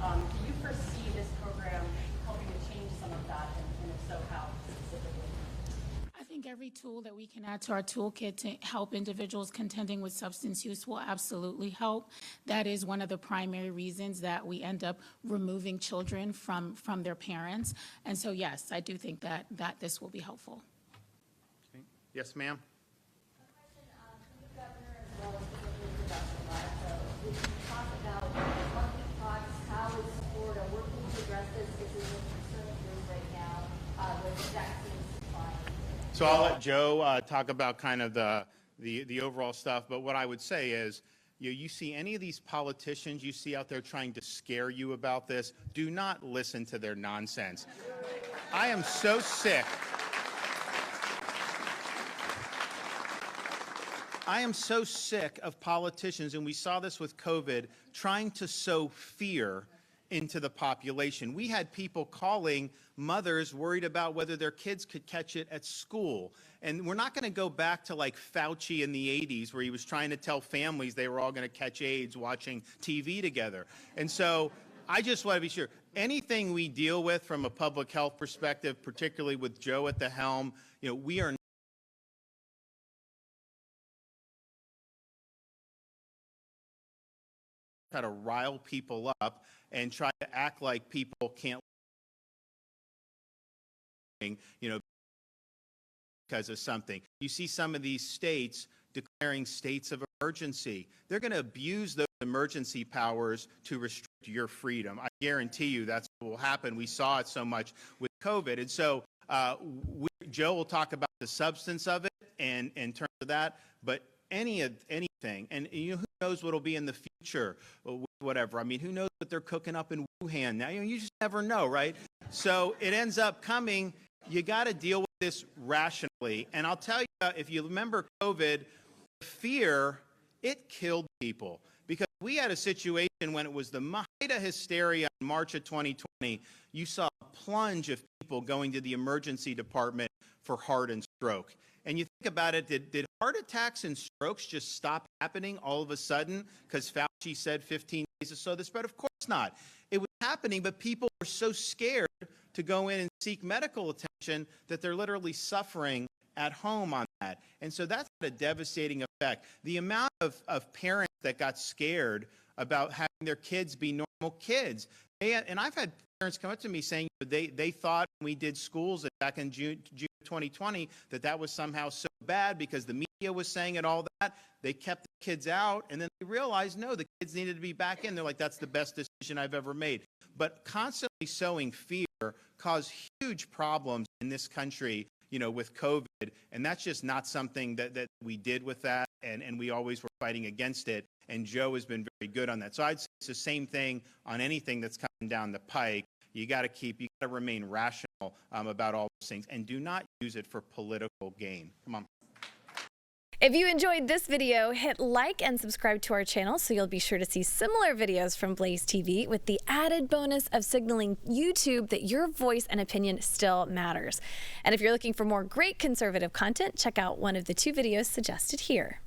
Do you foresee this program helping to change some of that, and if so, how specifically? I think every tool that we can add to our toolkit to help individuals contending with substance use will absolutely help. That is one of the primary reasons that we end up removing children from their parents. And so, yes, I do think that this will be helpful. Okay. Yes, ma'am. So I'll let Joe talk about kind of the overall stuff, but what I would say is, you see any of these politicians you see out there trying to scare you about this, do not listen to their nonsense. I am so sick. I am so sick of politicians, and we saw this with COVID, trying to sow fear into the population. We had people calling mothers worried about whether their kids could catch it at school. And we're not going to go back to like Fauci in the 80s where he was trying to tell families they were all going to catch AIDS watching TV together. And so I just want to be sure, anything we deal with from a public health perspective, particularly with Joe at the helm, we are try to rile people up and try to act like people can't, because of something. You see some of these states declaring states of emergency. They're going to abuse those emergency powers to restrict your freedom. I guarantee you that's what will happen. We saw it so much with COVID. And so Joe will talk about the substance of it and in terms of that, but anything, and who knows what will be in the future, whatever. I mean, who knows what they're cooking up in Wuhan now? You just never know, right? So it ends up coming. You got to deal with this rationally. And I'll tell you, if you remember COVID, fear, it killed people. Because we had a situation when it was the height of hysteria in March of 2020, you saw a plunge of people going to the emergency department for heart and stroke. And you think about it, did heart attacks and strokes just stop happening all of a sudden because Fauci said 15 days or so the spread? Of course not. It was happening, but people were so scared to go in and seek medical attention that they're literally suffering at home on that. And so that's had a devastating effect. The amount of parents that got scared about having their kids be normal kids. And I've had parents come up to me saying they thought when we did schools back in June 2020 that was somehow so bad because the media was saying it, all that. They kept the kids out, and then they realized, no, the kids needed to be back in. They're like, that's the best decision I've ever made. But constantly sowing fear caused huge problems in this country, with COVID, and that's just not something that we did with that, and we always were fighting against it, and Joe has been very good on that. So I'd say it's the same thing on anything that's coming down the pike. You got to remain rational about all those things, and do not use it for political gain. Come on. If you enjoyed this video, hit like and subscribe to our channel so you'll be sure to see similar videos from BlazeTV with the added bonus of signaling YouTube that your voice and opinion still matters. And if you're looking for more great conservative content, check out one of the 2 videos suggested here.